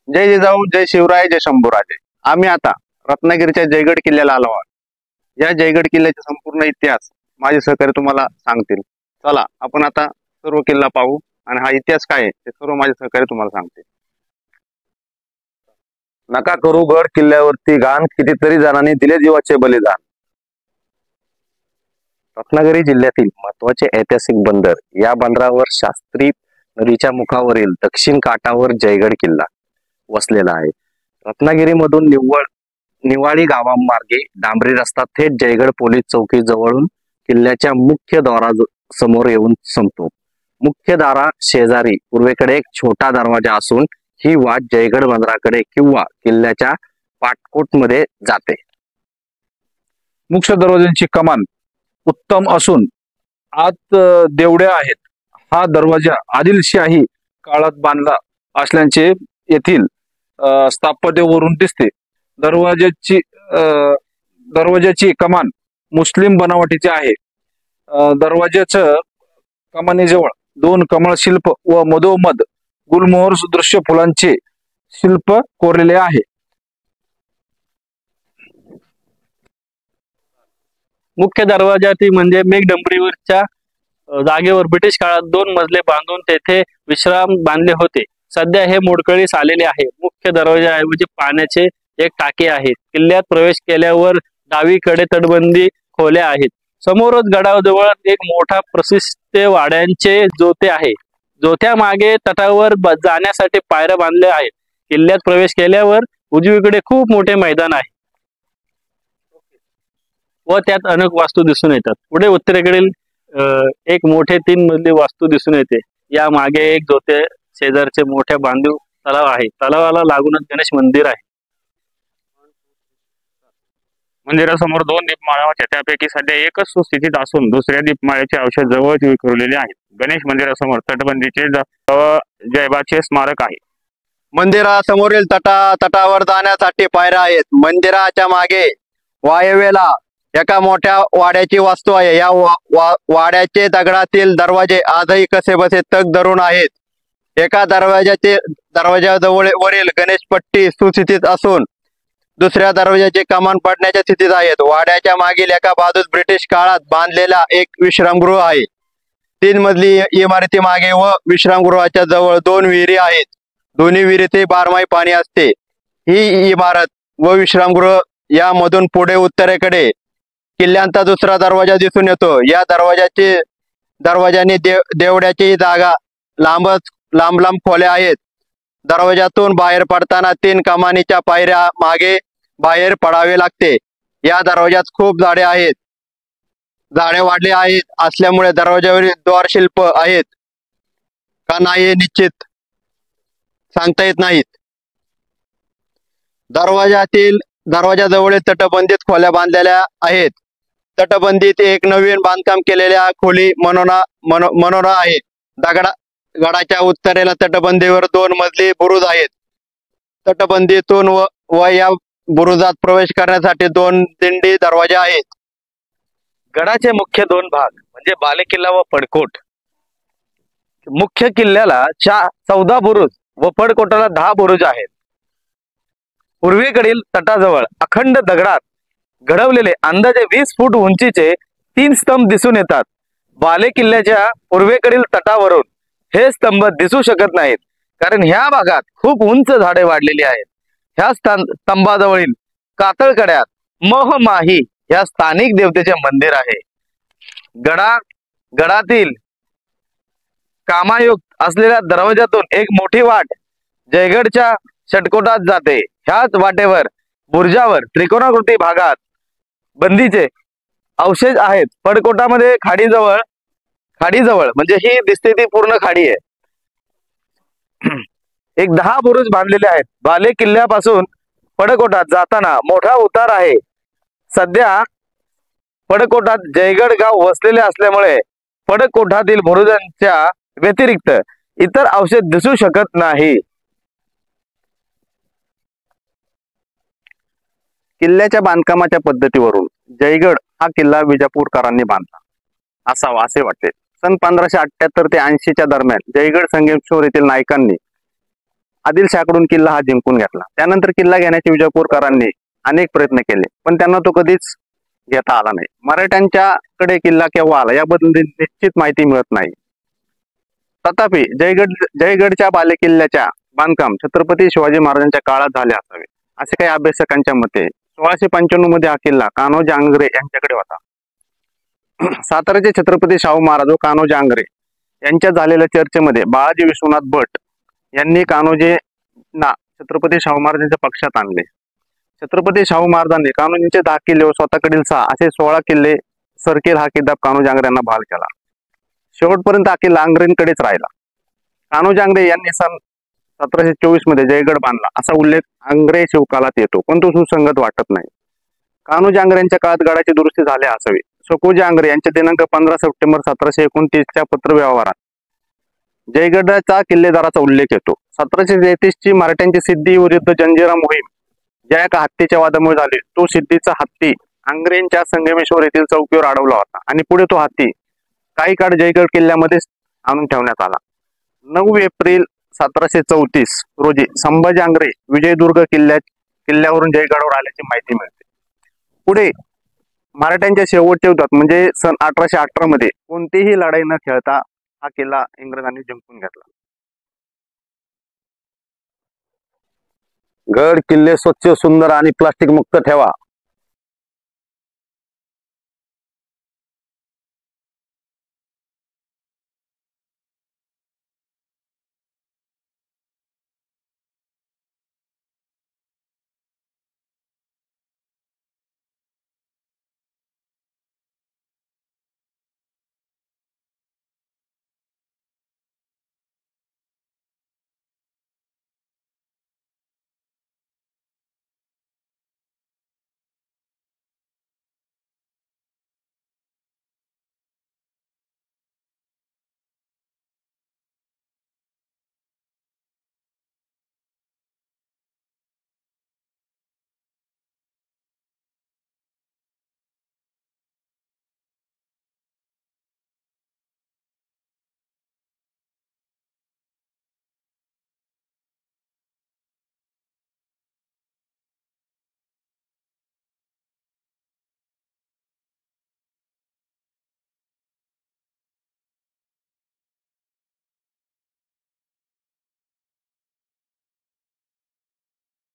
जय जिजाऊ, जय शिवराय, जय शंभूराजे। आम्ही आता रत्नागिरीच्या जयगड किल्ल्याला आलो आहोत। या जयगड किल्ल्याचा संपूर्ण इतिहास माझे सहकारी तुम्हाला सांगतील। चला आपण आता सर्व किल्ला पाहू आणि हा इतिहास काय आहे ते सर्व माझे सहकारी तुम्हाला सांगतील। नका करू गड किल्ल्यावरती घाण, कितीतरी जणांनी दिले जीवाचे बलिदान। रत्नागिरी जिल्ह्यातील महत्वाचे ऐतिहासिक बंदर, या बंदरावर शास्त्री नदीच्या मुखावरील दक्षिण काठावर जयगड किल्ला वसलेला आहे। रत्नागिरीमधून निवाळी गावामार्गे डांबरी रस्ता थेट जयगड पोलीस चौकी जवळून किल्ल्याच्या मुख्य द्वारासमोर येऊन संपतो। मुख्य दारा शेजारी पूर्वेकडे एक छोटा दरवाजा असून ही वाट जयगड बंदराकडे किंवा किल्ल्याच्या पाटकोटमध्ये जाते। मुख्य दरवाज्यांची कमान उत्तम असून आत देवड्या आहेत। हा दरवाजा आदिलशाही काळात बांधला असल्याचे येथील स्थापत्यवरून दिसते। दरवाजाची कमान मुस्लिम बनावटीची आहे। दरवाजाच्या कमानीजवळ दोन कमळ शिल्प व मधोमध गुलमोहर सदृश्य फुलांचे शिल्प कोरलेले आहे। मुख्य दरवाजातील म्हणजे मेघडंबरीवरच्या जागेवर ब्रिटिश काळात 2 मजले बांधून तेथे विश्राम बांधले होते। सध्या हे मोडकळीस आलेले आहे। मुख्य दरवाजाऐवजी पाण्याचे एक टाके आहे। किल्ल्यात प्रवेश केल्यावर डावीकडे तटबंदी खोल्या आहेत। समोरच गडाजवळ एक मोठा प्रशस्त वाड्यांचे जोते आहे। जोत्या मागे तटावर जाण्यासाठी पायऱ्या बांधल्या आहेत। किल्ल्यात प्रवेश केल्यावर उजवीकडे खूप मोठे मैदान आहे व त्यात अनेक वास्तू दिसून येतात। पुढे उत्तरेकडील एक मोठे 3 मजली वास्तू दिसून येते। या मागे एक जोते शेजारचे मोठ्या बांधीव तलाव आहे। तलावाला लागूनच गणेश मंदिर आहे। मंदिरासमोर 2 दीपमाळा होत्या, त्यापैकी सध्या एकच सुस्थितीत असून दुसऱ्या दीपमाळ्याचे अवशेष जवळच विखुरलेले आहेत। गणेश मंदिरासमोर तटबंदीचे जयबाचे स्मारक आहे। मंदिरासमोरील तटावर जाण्यासाठी पायऱ्या आहेत। मंदिराच्या मागे वायव्येला एका मोठ्या वाड्याची वास्तू आहे। या वाड्याचे दगडातील दरवाजे आजही कसेबसे तग धरून आहेत। एका दरवाजाजवळ वरील गणेशपट्टी सुस्थितीत असून दुसऱ्या दरवाजाचे कमान पडण्याच्या स्थितीत आहेत। वाड्याच्या मागील एका बाजूस ब्रिटिश काळात बांधलेला एक विश्रामगृह आहे। 3 मजली इमारती मागे व विश्रामगृहाच्या जवळ 2 विहिरी आहेत। दोन्ही विहिरीत बारमाही पाणी असते। ही इमारत व विश्रामगृह यामधून पुढे उत्तरेकडे किल्ल्यांचा दुसरा दरवाजा दिसून येतो। या दरवाजाने देवड्याची जागा लांब लांब खोल्या आहेत। दरवाजातून बाहेर पडताना 3 कमानीच्या पायऱ्या मागे बाहेर पडावे लागते। या दरवाजात खूप झाडे वाढले आहेत असल्यामुळे दरवाजावरील द्वारशिल्प आहेत का नाही हे निश्चित सांगता येत नाहीत। दरवाजाजवळील तटबंदीत खोल्या बांधलेल्या आहेत। तटबंदीत एक नवीन बांधकाम केलेल्या खोली मनोरा आहे। गडाच्या उत्तरेला तटबंदीवर 2 मजली बुरुज आहेत। तटबंदीतून व या बुरुजात प्रवेश करण्यासाठी 2 दिंडी दरवाजे आहेत। गडाचे मुख्य 2 भाग म्हणजे बालेकिल्ला व पडकोट। मुख्य किल्ल्याला 14 बुरुज व पडकोटाला 10 बुरुज आहेत। पूर्वेकडील तटाजवळ अखंड दगडात घडवलेले अंदाजे 20 फूट उंचीचे 3 स्तंभ दिसून येतात। बालेकिल्ल्याच्या पूर्वेकडील तटावरून हे स्तंभ दिसू शकत नाहीत, कारण ह्या भागात खूप उंच झाडे वाढलेली आहेत। ह्या स्तंभाजवळील कातळकड्यात महमाही या स्थानिक देवतेचे मंदिर आहे। गडातील कामायुक्त असलेल्या दरवाजातून एक मोठी वाट जयगडच्या षटकोटात जाते। ह्याच वाटेवर बुर्जावर त्रिकोणाकृती भागात बंदीचे अवशेष आहेत। पडकोटामध्ये खाडीजवळ म्हणजे ही दिसते ती पूर्ण खाडी आहे। एक 10 बुरुज बांधलेले आहेत। बाले किल्ल्यापासून पडकोटात जाताना मोठा उतार आहे। सध्या पडकोटात जयगड गाव वसलेले असल्यामुळे पडकोटातील बुरुजांच्या व्यतिरिक्त इतर अवशेष दिसू शकत नाही। किल्ल्याच्या बांधकामाच्या पद्धतीवरून जयगड हा किल्ला विजापूरकरांनी बांधला असावा असे वाटते। सन 1578 ते 80 च्या दरम्यान जयगड संगमेश्वर येथील नायकांनी आदिलशाहकडून किल्ला हा जिंकून घेतला. त्यानंतर किल्ला घेण्याचे विजापूरकरांनी अनेक प्रयत्न केले, पण त्यांना तो कधीच घेता आला नाही. मराठ्यांच्याकडे किल्ला केव्हा आला याबद्दल निश्चित माहिती मिळत नाही. तथापि जयगडच्या बालेकिल्ल्याच्या बांधकाम छत्रपती शिवाजी महाराजांच्या काळात झाले असावे असे काही अभ्यासकांच्या मते. 1695 मध्ये हा किल्ला कान्होजी आंग्रे यांच्याकडे होता. साताऱ्याचे छत्रपती शाहू महाराज व कान्होजी आंग्रे यांच्यात झालेल्या चर्चेमध्ये बाळाजी विश्वनाथ भट यांनी कान्होजींना छत्रपती शाहू महाराजांच्या पक्षात आणले. छत्रपती शाहू महाराजांनी कान्होजींचे 10 किल्ले व स्वतःकडील 6 असे 16 किल्ले सरकेल हा किताब कान्होजी आंग्रे यांना बहाल केला. शेवटपर्यंत हा किल्ला आंग्रेंकडेच राहिला. कान्होजी आंग्रे यांनी सन 1724 मध्ये जयगड बांधला असा उल्लेख आंग्रे शिवकालात येतो, पण तो सुसंगत वाटत नाही. कान्होजी आंग्रे यांच्या काळात गडाची दुरुस्ती झाली असावी. सकोजी आंग्रे यांच्या दिनांक 15 सप्टेंबर 1729 पत्रव्यवहारात जयगडचा किल्लेदाराचा उल्लेख येतो. 1733 ची मराठ्यांची सिद्धी विरुद्ध जंजिरा मोहीम ज्या एका हत्तीच्या वादामुळे झाली, तो सिद्धीचा हत्ती आंग्रेंच्या संगमेश्वर येथील चौकीवर अडवला होता आणि पुढे तो हत्ती काही काळ जयगड किल्ल्यामध्येच आणून ठेवण्यात आला. 9 एप्रिल 1734 रोजी संभाजी आंग्रे विजयदुर्ग किल्ल्यावरून जयगडावर आल्याची माहिती मिळते. पुढे मराठ्यांच्या शेवटच्या युद्धात म्हणजे सन 1818 मध्ये कोणतीही लढाई न खेळता हा किल्ला इंग्रजांनी जिंकून घेतला. गड किल्ले स्वच्छ, सुंदर आणि प्लास्टिक मुक्त ठेवा.